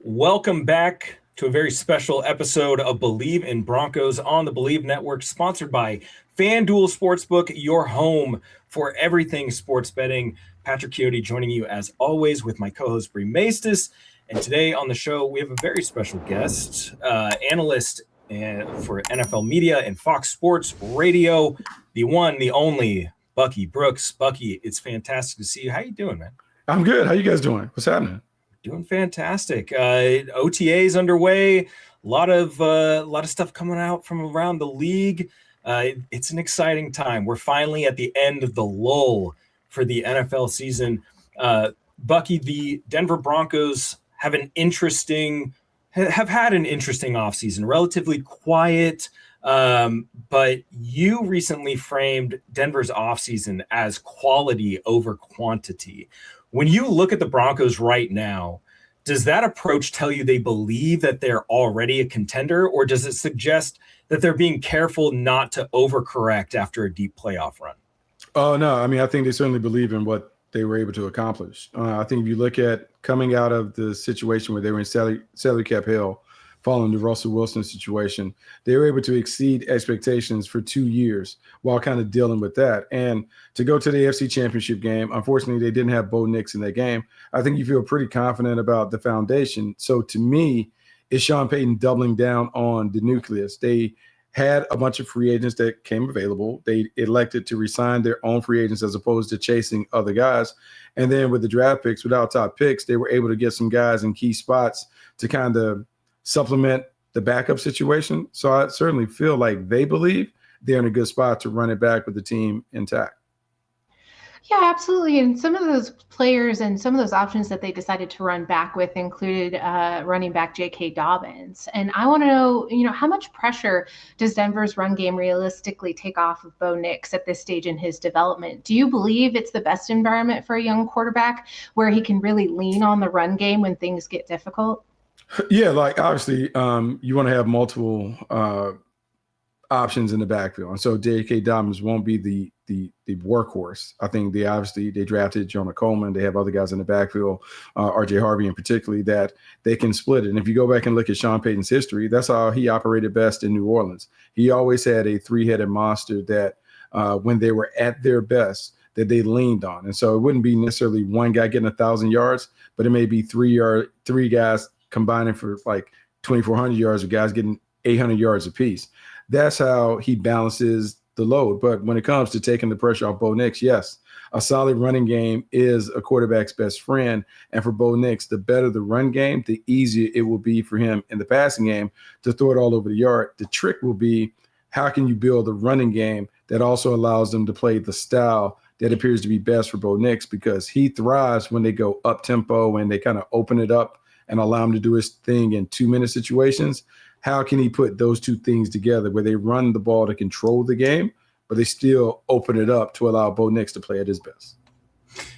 Welcome back to a very special episode of Believe in Broncos on the Believe Network, sponsored by FanDuel Sportsbook, your home for everything sports betting. Patrick Chiotti joining you as always with my co-host Bri Maestras. And today on the show, we have a very special guest, analyst for NFL media and Fox Sports Radio, the one, the only, Bucky Brooks. Bucky, it's fantastic to see you. How you doing, man? I'm good. How you guys doing? What's happening? Doing fantastic. OTA's underway. A lot of stuff coming out from around the league. It's an exciting time. We're finally at the end of the lull for the NFL season. Bucky, the Denver Broncos have had an interesting offseason, relatively quiet. But you recently framed Denver's offseason as quality over quantity. When you look at the Broncos right now, does that approach tell you they believe that they're already a contender, or does it suggest that they're being careful not to overcorrect after a deep playoff run? Oh, no. I mean, I think they certainly believe in what they were able to accomplish. I think if you look at coming out of the situation where they were in salary cap hell following the Russell Wilson situation, they were able to exceed expectations for 2 years while kind of dealing with that. And to go to the AFC Championship game, unfortunately, they didn't have Bo Nix in that game. I think you feel pretty confident about the foundation. So to me, it's Sean Payton doubling down on the nucleus. They had a bunch of free agents that came available. They elected to resign their own free agents as opposed to chasing other guys. And then with the draft picks, without top picks, they were able to get some guys in key spots to kind of supplement the backup situation. So I certainly feel like they believe they're in a good spot to run it back with the team intact. Yeah, absolutely. And some of those players and some of those options that they decided to run back with included running back JK Dobbins. And I want to know, how much pressure does Denver's run game realistically take off of Bo Nix at this stage in his development? Do you believe it's the best environment for a young quarterback where he can really lean on the run game when things get difficult? Yeah, like obviously you want to have multiple options in the backfield. And so JK Dobbins won't be the workhorse. I think they drafted Jonah Coleman. They have other guys in the backfield, RJ Harvey in particularly, that they can split it. And if you go back and look at Sean Payton's history, that's how he operated best in New Orleans. He always had a three-headed monster that when they were at their best, that they leaned on. And so it wouldn't be necessarily one guy getting 1,000 yards, but it may be three guys combining for like 2,400 yards or guys getting 800 yards apiece. That's how he balances the load. But when it comes to taking the pressure off Bo Nix, yes, a solid running game is a quarterback's best friend. And for Bo Nix, the better the run game, the easier it will be for him in the passing game to throw it all over the yard. The trick will be, how can you build a running game that also allows them to play the style that appears to be best for Bo Nix, because he thrives when they go up tempo and they kind of open it up and allow him to do his thing in 2-minute situations. How can he put those two things together where they run the ball to control the game, but they still open it up to allow Bo Nix to play at his best?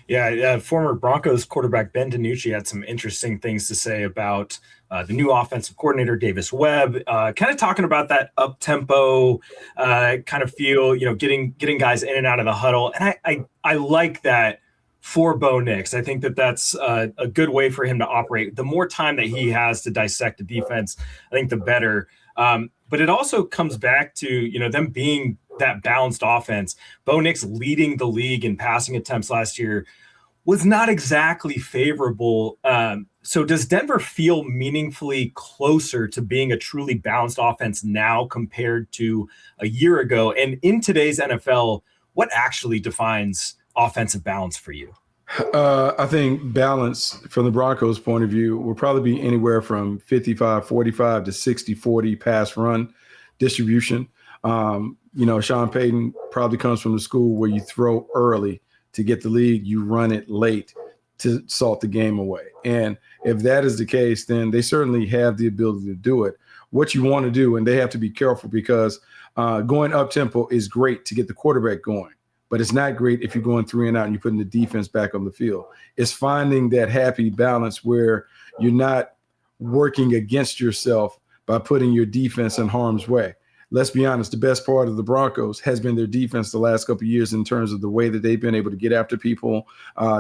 Yeah, former Broncos quarterback Ben DiNucci had some interesting things to say about the new offensive coordinator, Davis Webb, kind of talking about that up-tempo kind of feel, getting guys in and out of the huddle. And I like that for Bo Nix. I think that's a good way for him to operate. The more time that he has to dissect the defense, I think the better. But it also comes back to, them being that balanced offense. Bo Nix leading the league in passing attempts last year was not exactly favorable. So does Denver feel meaningfully closer to being a truly balanced offense now compared to a year ago? And in today's NFL, what actually defines offensive balance for you? I think balance from the Broncos' point of view will probably be anywhere from 55-45 to 60-40 pass run distribution. Sean Payton probably comes from the school where you throw early to get the lead, you run it late to salt the game away. And if that is the case, then they certainly have the ability to do it. What you want to do, and they have to be careful, because going up tempo is great to get the quarterback going, but it's not great if you're going 3 and out and you're putting the defense back on the field. It's finding that happy balance where you're not working against yourself by putting your defense in harm's way. Let's be honest, the best part of the Broncos has been their defense the last couple of years in terms of the way that they've been able to get after people.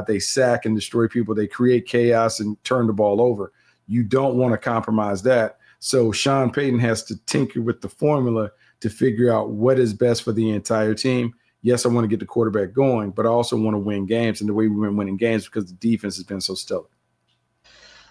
They sack and destroy people. They create chaos and turn the ball over. You don't want to compromise that. So Sean Payton has to tinker with the formula to figure out what is best for the entire team. Yes, I want to get the quarterback going, but I also want to win games. And the way we've been winning games because the defense has been so stellar.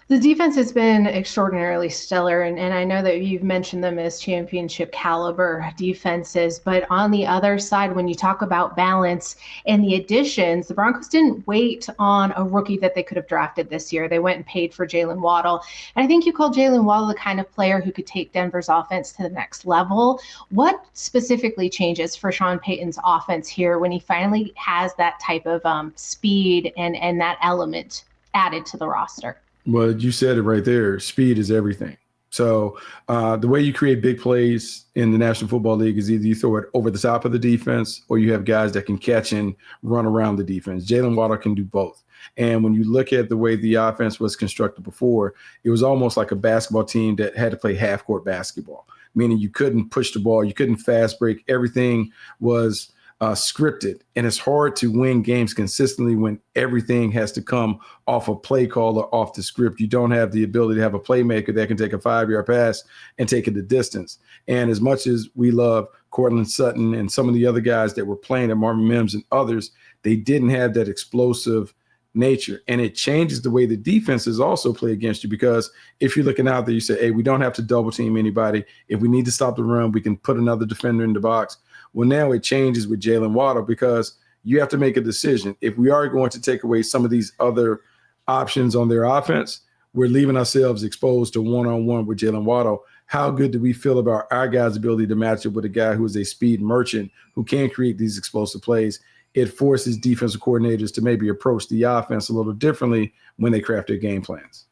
The defense has been extraordinarily stellar, and I know that you've mentioned them as championship caliber defenses, but on the other side, when you talk about balance and the additions, the Broncos didn't wait on a rookie that they could have drafted this year. They went and paid for Jaylen Waddle, and I think you call Jaylen Waddle the kind of player who could take Denver's offense to the next level. What specifically changes for Sean Payton's offense here when he finally has that type of speed and that element added to the roster? Well, you said it right there. Speed is everything. So the way you create big plays in the National Football League is either you throw it over the top of the defense or you have guys that can catch and run around the defense. Jaylen Waddle can do both. And when you look at the way the offense was constructed before, it was almost like a basketball team that had to play half-court basketball, meaning you couldn't push the ball, you couldn't fast break. Everything was scripted, and it's hard to win games consistently when everything has to come off a play call or off the script. You don't have the ability to have a playmaker that can take a 5-yard pass and take it the distance. And as much as we love Cortland Sutton and some of the other guys that were playing at Marvin Mims and others, they didn't have that explosive nature. And it changes the way the defenses also play against you, because if you're looking out there, you say, hey, we don't have to double team anybody. If we need to stop the run, we can put another defender in the box. Well, now it changes with Jaylen Waddle because you have to make a decision. If we are going to take away some of these other options on their offense, we're leaving ourselves exposed to one-on-one with Jaylen Waddle. How good do we feel about our guys' ability to match up with a guy who is a speed merchant who can create these explosive plays? It forces defensive coordinators to maybe approach the offense a little differently when they craft their game plans.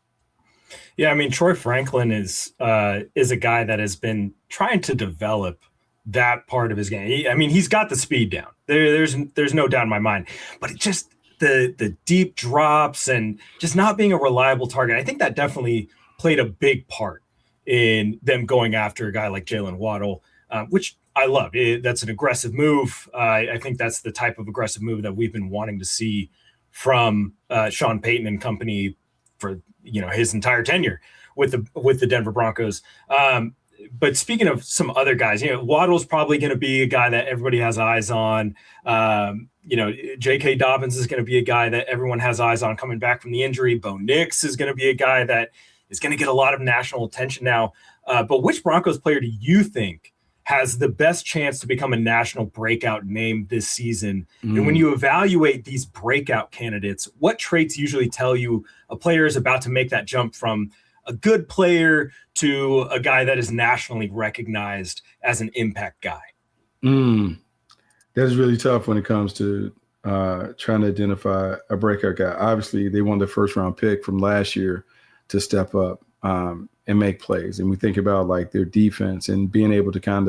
Yeah, I mean, Troy Franklin is a guy that has been trying to develop that part of his game. I mean, he's got the speed down. There's no doubt in my mind. But it just the deep drops and just not being a reliable target, I think that definitely played a big part in them going after a guy like Jaylen Waddle, which I love. That's an aggressive move. I think that's the type of aggressive move that we've been wanting to see from Sean Payton and company for his entire tenure with the Denver Broncos. But speaking of some other guys, Waddle's probably going to be a guy that everybody has eyes on. JK Dobbins is going to be a guy that everyone has eyes on coming back from the injury. Bo Nix is going to be a guy that is going to get a lot of national attention now. But which Broncos player do you think has the best chance to become a national breakout name this season? And when you evaluate these breakout candidates, what traits usually tell you a player is about to make that jump from a good player to a guy that is nationally recognized as an impact guy? That's really tough when it comes to trying to identify a breakout guy. Obviously, they won the first-round pick from last year to step up and make plays. And we think about like their defense and being able to kind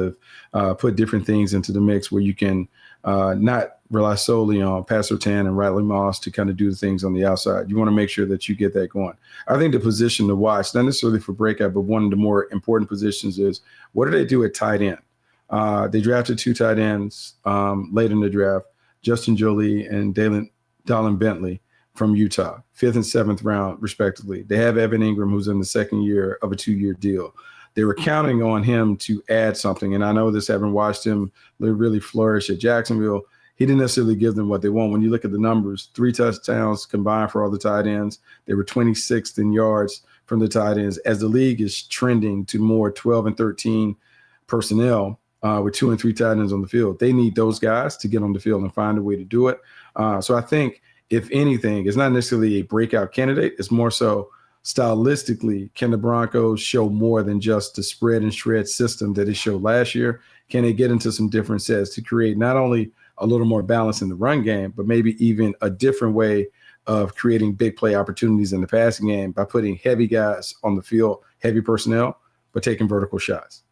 of put different things into the mix where you can not rely solely on Pat Surtain and Riley Moss to kind of do the things on the outside. You want to make sure that you get that going. I think the position to watch, not necessarily for breakout, but one of the more important positions is what do they do at tight end? They drafted 2 tight ends late in the draft, Justin Jolie and Dallin Bentley from Utah, 5th and 7th round, respectively. They have Evan Ingram, who's in the second year of a 2-year deal. They were counting on him to add something. And I know this, having watched him really flourish at Jacksonville, he didn't necessarily give them what they want. When you look at the numbers, 3 touchdowns combined for all the tight ends. They were 26th in yards from the tight ends. As the league is trending to more 12 and 13 personnel with 2 and 3 tight ends on the field, they need those guys to get on the field and find a way to do it. So I think, if anything, it's not necessarily a breakout candidate. It's more so stylistically, can the Broncos show more than just the spread and shred system that they showed last year? Can they get into some different sets to create not only a little more balance in the run game, but maybe even a different way of creating big play opportunities in the passing game by putting heavy guys on the field, heavy personnel, but taking vertical shots?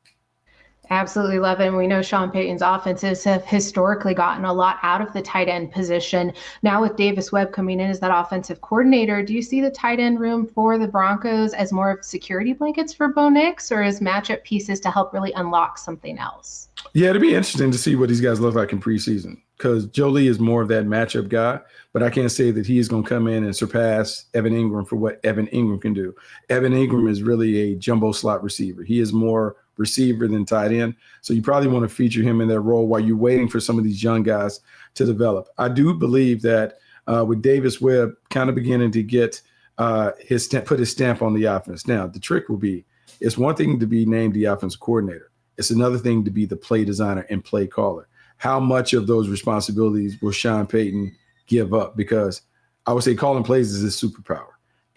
Absolutely love it. And we know Sean Payton's offenses have historically gotten a lot out of the tight end position. Now with Davis Webb coming in as that offensive coordinator, do you see the tight end room for the Broncos as more of security blankets for Bo Nix, or as matchup pieces to help really unlock something else? Yeah, it'd be interesting to see what these guys look like in preseason, because Jolie is more of that matchup guy, but I can't say that he is going to come in and surpass Evan Ingram for what Evan Ingram can do. Evan Ingram is really a jumbo slot receiver. He is more receiver than tight end. So you probably want to feature him in that role while you're waiting for some of these young guys to develop. I do believe that with Davis Webb kind of beginning to get put his stamp on the offense. Now, the trick will be, it's one thing to be named the offensive coordinator. It's another thing to be the play designer and play caller. How much of those responsibilities will Sean Payton give up? Because I would say calling plays is his superpower.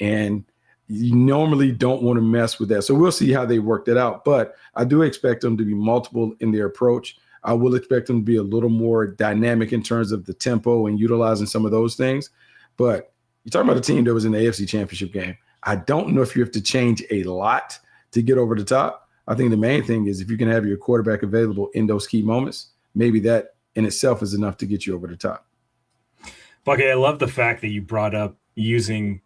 And you normally don't want to mess with that. So we'll see how they work that out. But I do expect them to be multiple in their approach. I will expect them to be a little more dynamic in terms of the tempo and utilizing some of those things. But you're talking about a team that was in the AFC Championship game. I don't know if you have to change a lot to get over the top. I think the main thing is if you can have your quarterback available in those key moments, maybe that in itself is enough to get you over the top. Bucky, I love the fact that you brought up using,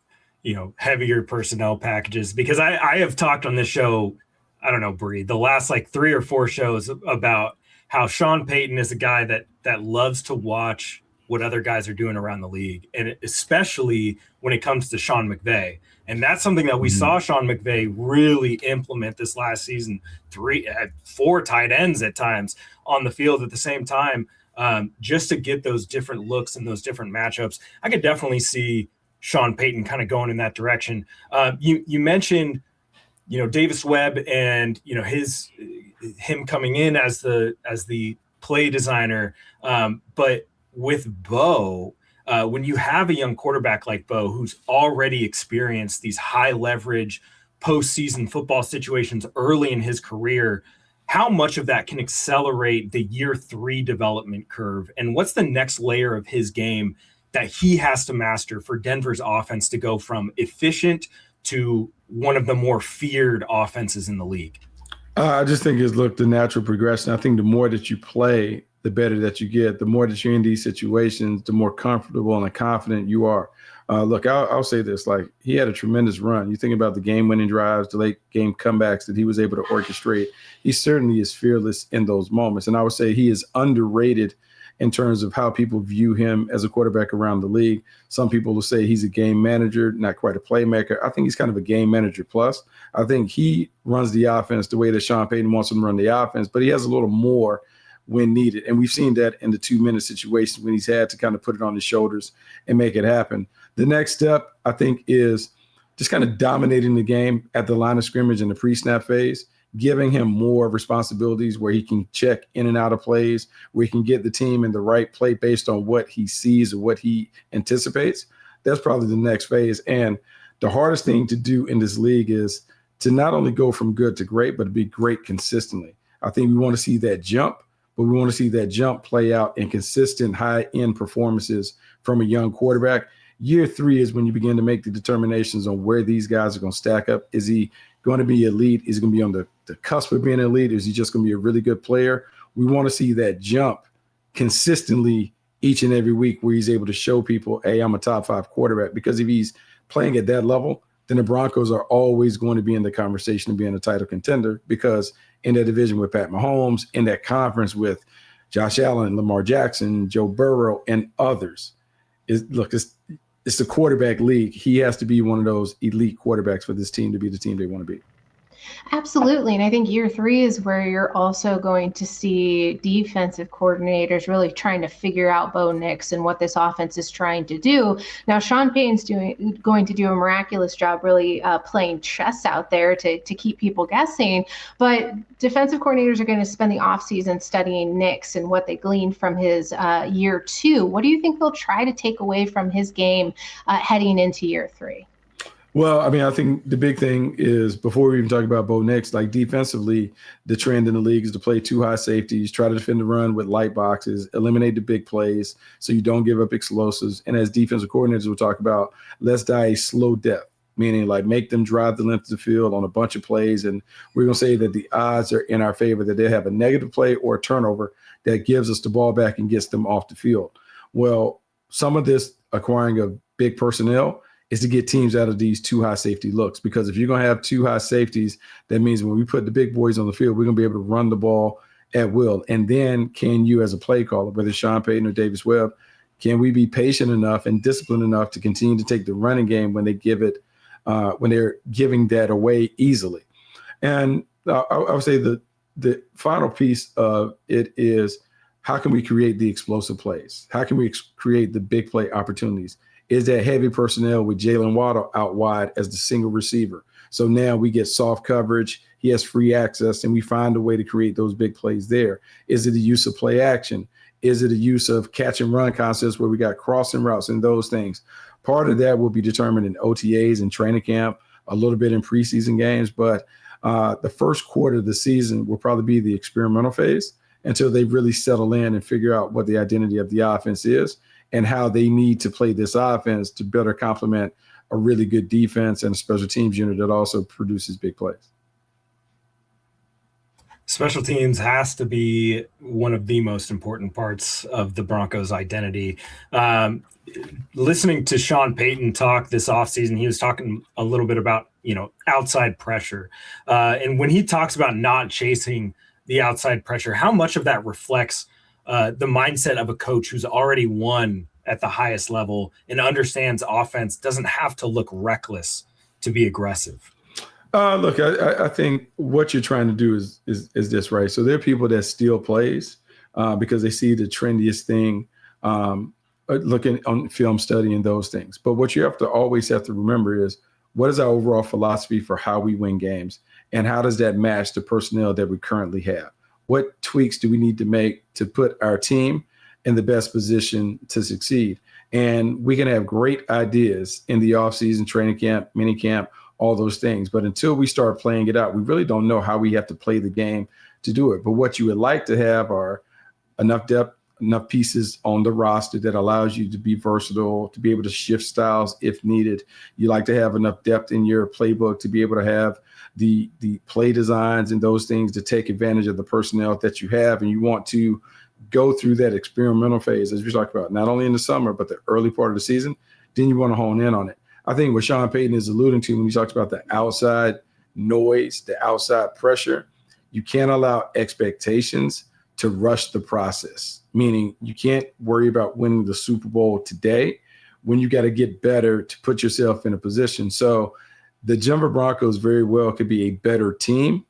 heavier personnel packages, because I have talked on this show, I don't know, Bri, the last like 3 or 4 shows about how Sean Payton is a guy that loves to watch what other guys are doing around the league, and especially when it comes to Sean McVay. And that's something that we saw Sean McVay really implement this last season. 4 tight ends at times on the field at the same time, just to get those different looks and those different matchups. I could definitely see Sean Payton kind of going in that direction. You mentioned, Davis Webb and him coming in as the play designer, but with Bo. When you have a young quarterback like Bo, who's already experienced these high leverage postseason football situations early in his career, how much of that can accelerate the year 3 development curve? And what's the next layer of his game that he has to master for Denver's offense to go from efficient to one of the more feared offenses in the league? I just think it's the natural progression. I think the more that you play, the better that you get. The more that you're in these situations, the more comfortable and confident you are. I'll say this, he had a tremendous run. You think about the game-winning drives, the late game comebacks that he was able to orchestrate. He certainly is fearless in those moments. And I would say he is underrated in terms of how people view him as a quarterback around the league. Some people will say he's a game manager, not quite a playmaker. I think he's kind of a game manager plus. I think he runs the offense the way that Sean Payton wants him to run the offense, but he has a little more when needed. And we've seen that in the 2-minute situations when he's had to kind of put it on his shoulders and make it happen. The next step, I think, is just kind of dominating the game at the line of scrimmage in the pre-snap phase, giving him more responsibilities where he can check in and out of plays, where he can get the team in the right play based on what he sees or what he anticipates. That's probably the next phase. And the hardest thing to do in this league is to not only go from good to great, but to be great consistently. I think we want to see that jump, but we want to see that jump play out in consistent high-end performances from a young quarterback. Year 3 is when you begin to make the determinations on where these guys are going to stack up. Is he going to be elite? Is he going to be on the cusp of being elite? Is he just going to be a really good player? We want to see that jump consistently each and every week where he's able to show people, hey, I'm a top 5 quarterback. Because if he's playing at that level, then the Broncos are always going to be in the conversation of being a title contender, because in that division with Pat Mahomes, in that conference with Josh Allen, Lamar Jackson, Joe Burrow, and others, it's the quarterback league. He has to be one of those elite quarterbacks for this team to be the team they want to be. Absolutely. And I think year 3 is where you're also going to see defensive coordinators really trying to figure out Bo Nix and what this offense is trying to do. Now, Sean Payton's going to do a miraculous job really playing chess out there to keep people guessing. But defensive coordinators are going to spend the offseason studying Nix and what they gleaned from his year 2. What do you think they'll try to take away from his game heading into year 3? Well, I think the big thing is, before we even talk about Bo Nix, defensively, the trend in the league is to play 2 high safeties, try to defend the run with light boxes, eliminate the big plays so you don't give up explosives. And as defensive coordinators will talk about, let's die a slow death. meaning like make them drive the length of the field on a bunch of plays. And we're going to say that the odds are in our favor that they have a negative play or a turnover that gives us the ball back and gets them off the field. Well, some of this acquiring of big personnel is to get teams out of these too high safety looks, because if you're going to have too high safeties, that means when we put the big boys on the field, we're going to be able to run the ball at will. And then can you, as a play caller, whether it's Sean Payton or Davis Webb, can we be patient enough and disciplined enough to continue to take the running game when they give it, when they're giving that away easily? And I would say the final piece of it is, how can we create the explosive plays? How can we create the big play opportunities? Is that heavy personnel with Jaylen Waddle out wide as the single receiver? So now we get soft coverage. He has free access, and we find a way to create those big plays there. Is it the use of play action? Is it a use of catch and run concepts where we got crossing routes and those things? Part of that will be determined in OTAs and training camp, a little bit in preseason games. But the first quarter of the season will probably be the experimental phase until they really settle in and figure out what the identity of the offense is and how they need to play this offense to better complement a really good defense and a special teams unit that also produces big plays. Special teams has to be one of the most important parts of the Broncos' identity. Listening to Sean Payton talk this offseason, he was talking a little bit about, outside pressure. And when he talks about not chasing the outside pressure, how much of that reflects the mindset of a coach who's already won at the highest level and understands offense doesn't have to look reckless to be aggressive? Look, I think what you're trying to do is this, right? So there are people that steal plays because they see the trendiest thing, looking on film study and those things. But what you have to remember is, what is our overall philosophy for how we win games? And how does that match the personnel that we currently have? What tweaks do we need to make to put our team in the best position to succeed? And we can have great ideas in the offseason, training camp, mini camp, all those things. But until we start playing it out, we really don't know how we have to play the game to do it. But what you would like to have are enough depth, enough pieces on the roster that allows you to be versatile, to be able to shift styles if needed. You like to have enough depth in your playbook to be able to have the play designs and those things to take advantage of the personnel that you have. And you want to go through that experimental phase, as we talked about, not only in the summer, but the early part of the season. Then you want to hone in on it. I think what Sean Payton is alluding to when he talks about the outside noise, the outside pressure, you can't allow expectations to rush the process, meaning you can't worry about winning the Super Bowl today when you got to get better to put yourself in a position. So the Denver Broncos very well could be a better team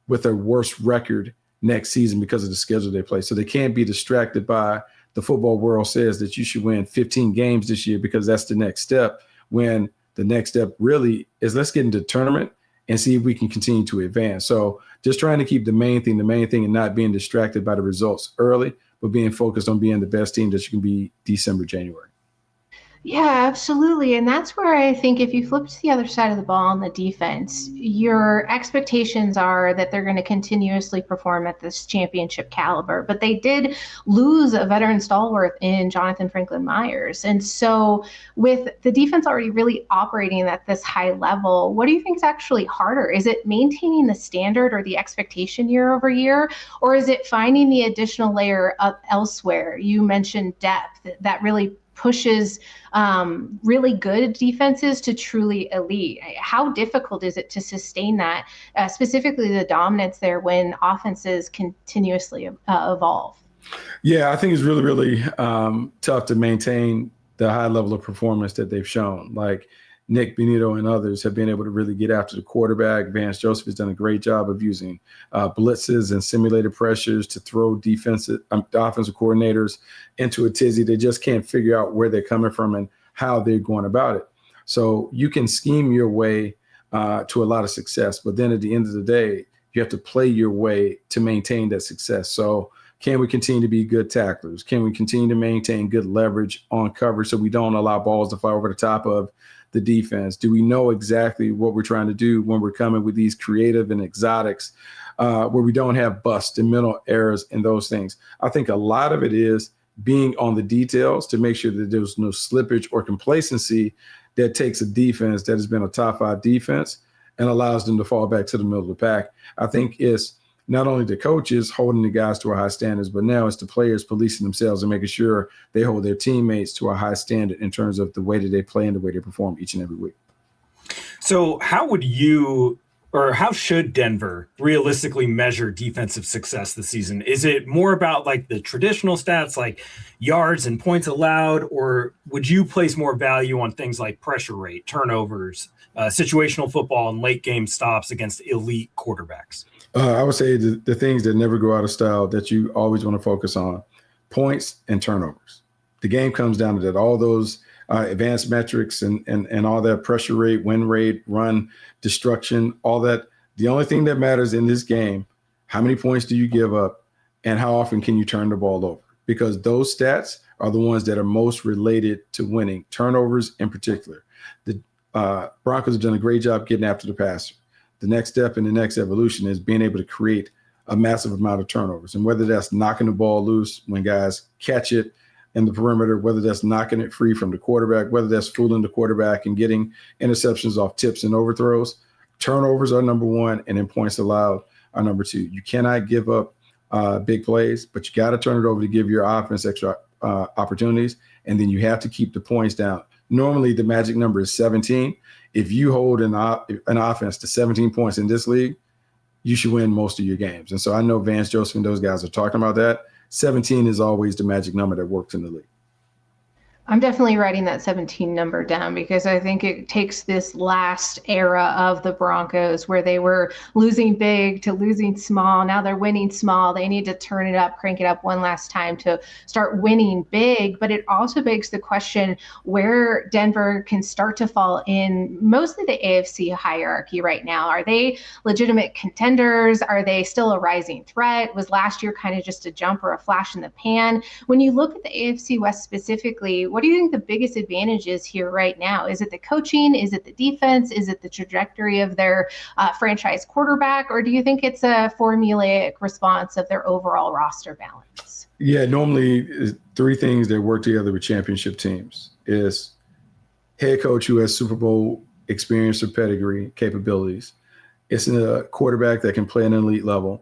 with a worse record next season because of the schedule they play. So they can't be distracted by the football world says that you should win 15 games this year because that's the next step, when the next step really is let's get into the tournament and see if we can continue to advance. So just trying to keep the main thing, and not being distracted by the results early, but being focused on being the best team that you can be December, January. Yeah, absolutely. And that's where I think if you flip to the other side of the ball on the defense, your expectations are that they're going to continuously perform at this championship caliber. But they did lose a veteran stalwart in Jonathan Franklin Myers. And so with the defense already really operating at this high level, what do you think is actually harder? Is it maintaining the standard or the expectation year over year? Or is it finding the additional layer up elsewhere? You mentioned depth that really pushes really good defenses to truly elite. How difficult is it to sustain that, specifically the dominance there when offenses continuously evolve? Yeah, I think it's really, really tough to maintain the high level of performance that they've shown. Like Nick Benito and others have been able to really get after the quarterback. Vance Joseph has done a great job of using blitzes and simulated pressures to throw offensive coordinators into a tizzy. They just can't figure out where they're coming from and how they're going about it. So you can scheme your way to a lot of success, but then at the end of the day, you have to play your way to maintain that success. So can we continue to be good tacklers? Can we continue to maintain good leverage on coverage so we don't allow balls to fly over the top of the defense? Do we know exactly what we're trying to do when we're coming with these creative and exotics where we don't have busts and mental errors and those things? I think a lot of it is being on the details to make sure that there's no slippage or complacency that takes a defense that has been a top 5 defense and allows them to fall back to the middle of the pack. I think it's not only the coaches holding the guys to a high standards, but now it's the players policing themselves and making sure they hold their teammates to a high standard in terms of the way that they play and the way they perform each and every week. So how should Denver realistically measure defensive success this season? Is it more about like the traditional stats like yards and points allowed, or would you place more value on things like pressure rate, turnovers, situational football, and late game stops against elite quarterbacks? I would say the things that never go out of style that you always want to focus on: points and turnovers. The game comes down to that. All those advanced metrics and all that, pressure rate, win rate, run, destruction, all that. The only thing that matters in this game, how many points do you give up and how often can you turn the ball over? Because those stats are the ones that are most related to winning, turnovers in particular. The Broncos have done a great job getting after the passer. The next step in the next evolution is being able to create a massive amount of turnovers. And whether that's knocking the ball loose when guys catch it in the perimeter, whether that's knocking it free from the quarterback, whether that's fooling the quarterback and getting interceptions off tips and overthrows, turnovers are number 1, and then points allowed are number 2. You cannot give up big plays, but you got to turn it over to give your offense extra opportunities, and then you have to keep the points down. Normally, the magic number is 17. If you hold an offense to 17 points in this league, you should win most of your games. And so I know Vance Joseph and those guys are talking about that. 17 is always the magic number that works in the league. I'm definitely writing that 17 number down because I think it takes this last era of the Broncos where they were losing big to losing small. Now they're winning small. They need to turn it up, crank it up one last time to start winning big. But it also begs the question where Denver can start to fall in mostly the AFC hierarchy right now. Are they legitimate contenders? Are they still a rising threat? Was last year kind of just a jump or a flash in the pan? When you look at the AFC West specifically, what do you think the biggest advantage is here right now? Is it the coaching? Is it the defense? Is it the trajectory of their franchise quarterback? Or do you think it's a formulaic response of their overall roster balance? Yeah, normally 3 things that work together with championship teams is head coach who has Super Bowl experience or pedigree capabilities. It's a quarterback that can play at an elite level.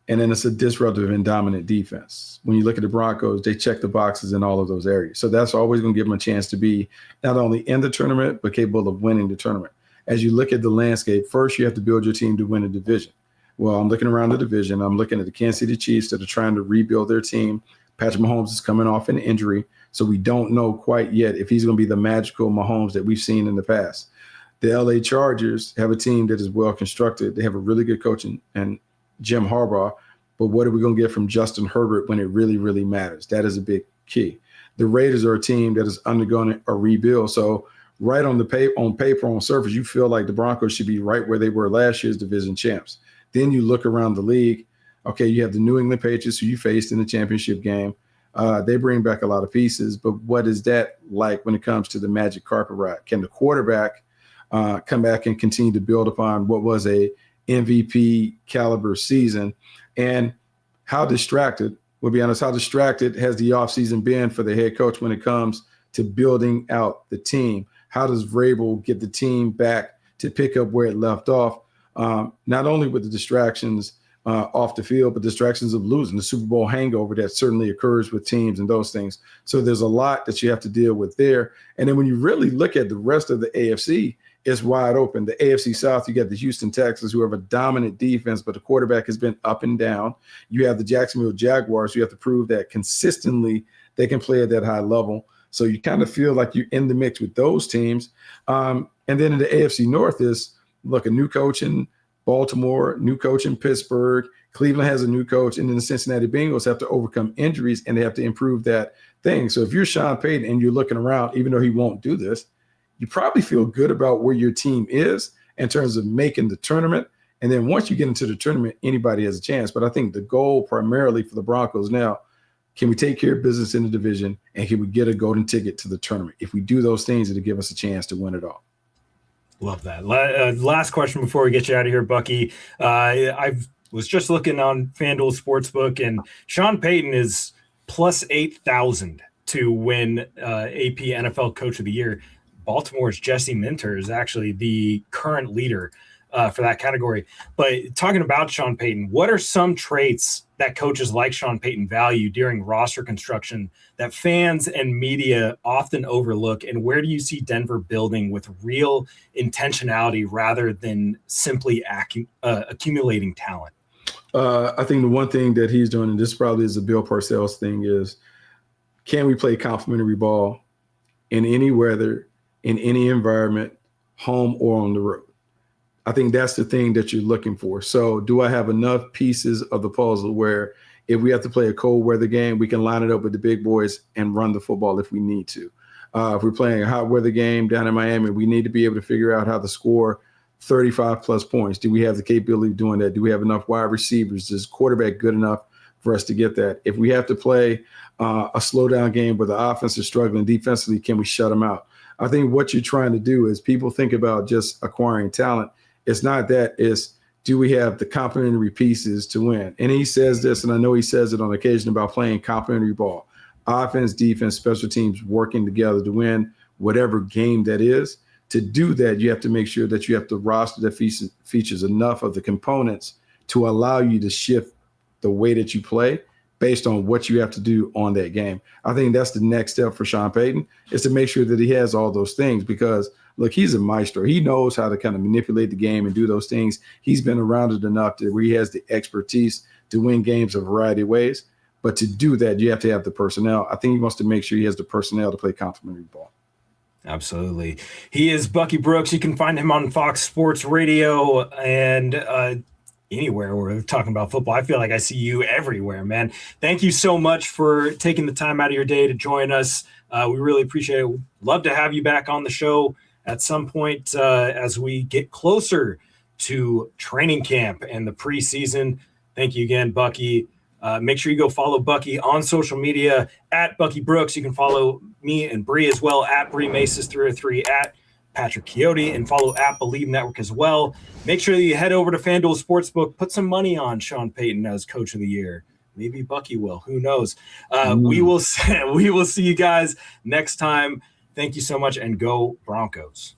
And then it's a disruptive and dominant defense. When you look at the Broncos, they check the boxes in all of those areas. So that's always going to give them a chance to be not only in the tournament, but capable of winning the tournament. As you look at the landscape, first you have to build your team to win a division. Well, I'm looking around the division. I'm looking at the Kansas City Chiefs that are trying to rebuild their team. Patrick Mahomes is coming off an injury, so we don't know quite yet if he's going to be the magical Mahomes that we've seen in the past. The LA Chargers have a team that is well constructed. They have a really good coach and Jim Harbaugh, but what are we going to get from Justin Herbert when it really, really matters? That is a big key. The Raiders are a team that is undergoing a rebuild. So right on paper, on surface, you feel like the Broncos should be right where they were last year's division champs. Then you look around the league. Okay, you have the New England Patriots who you faced in the championship game. They bring back a lot of pieces, but what is that like when it comes to the magic carpet ride? Can the quarterback come back and continue to build upon what was a MVP caliber season? And how distracted, we'll be honest, how distracted has the offseason been for the head coach when it comes to building out the team? How does Vrabel get the team back to pick up where it left off? Not only with the distractions off the field, but distractions of losing, the Super Bowl hangover that certainly occurs with teams and those things. So there's a lot that you have to deal with there. And then when you really look at the rest of the AFC, it's wide open. The AFC South, you got the Houston Texans who have a dominant defense, but the quarterback has been up and down. You have the Jacksonville Jaguars who have to prove that consistently they can play at that high level. So you kind of feel like you're in the mix with those teams. And then in the AFC North is, look, a new coach in Baltimore, new coach in Pittsburgh, Cleveland has a new coach, and then the Cincinnati Bengals have to overcome injuries and they have to improve that thing. So if you're Sean Payton and you're looking around, even though he won't do this, you probably feel good about where your team is in terms of making the tournament. And then once you get into the tournament, anybody has a chance. But I think the goal primarily for the Broncos now, can we take care of business in the division and can we get a golden ticket to the tournament? If we do those things, it'll give us a chance to win it all. Love that. Last question before we get you out of here, Bucky. I was just looking on FanDuel Sportsbook, and Sean Payton is plus 8,000 to win AP NFL Coach of the Year. Baltimore's Jesse Minter is actually the current leader for that category. But talking about Sean Payton, what are some traits that coaches like Sean Payton value during roster construction that fans and media often overlook? And where do you see Denver building with real intentionality rather than simply accumulating talent? I think the one thing that he's doing, and this probably is a Bill Parcells thing, is can we play complementary ball in any weather, in any environment, home or on the road? I think that's the thing that you're looking for. So do I have enough pieces of the puzzle where if we have to play a cold weather game, we can line it up with the big boys and run the football if we need to. If we're playing a hot weather game down in Miami, we need to be able to figure out how to score 35 plus points. Do we have the capability of doing that? Do we have enough wide receivers? Is quarterback good enough for us to get that? If we have to play a slow down game where the offense is struggling defensively, can we shut them out? I think what you're trying to do is people think about just acquiring talent. It's not that. It's do we have the complementary pieces to win? And he says this, and I know he says it on occasion about playing complementary ball. Offense, defense, special teams working together to win whatever game that is. To do that, you have to make sure that you have the roster that features enough of the components to allow you to shift the way that you play based on what you have to do on that game. I think that's the next step for Sean Payton, is to make sure that he has all those things because, look, he's a maestro. He knows how to kind of manipulate the game and do those things. He's been around it enough that where he has the expertise to win games a variety of ways. But to do that, you have to have the personnel. I think he wants to make sure he has the personnel to play complementary ball. Absolutely. He is Bucky Brooks. You can find him on Fox Sports Radio and anywhere we're talking about football. I feel like I see you everywhere, man. Thank you so much for taking the time out of your day to join us. We really appreciate it. Love to have you back on the show at some point as we get closer to training camp and the preseason. Thank you again, Bucky. Make sure you go follow Bucky on social media at Bucky Brooks. You can follow me and Bri as well at Bri Maestras 303 at Patrick Chiotti, and follow at Believe Network as well. Make sure that you head over to FanDuel Sportsbook, put some money on Sean Payton as Coach of the Year. Maybe Bucky will. Who knows? We will see you guys next time. Thank you so much, and go Broncos.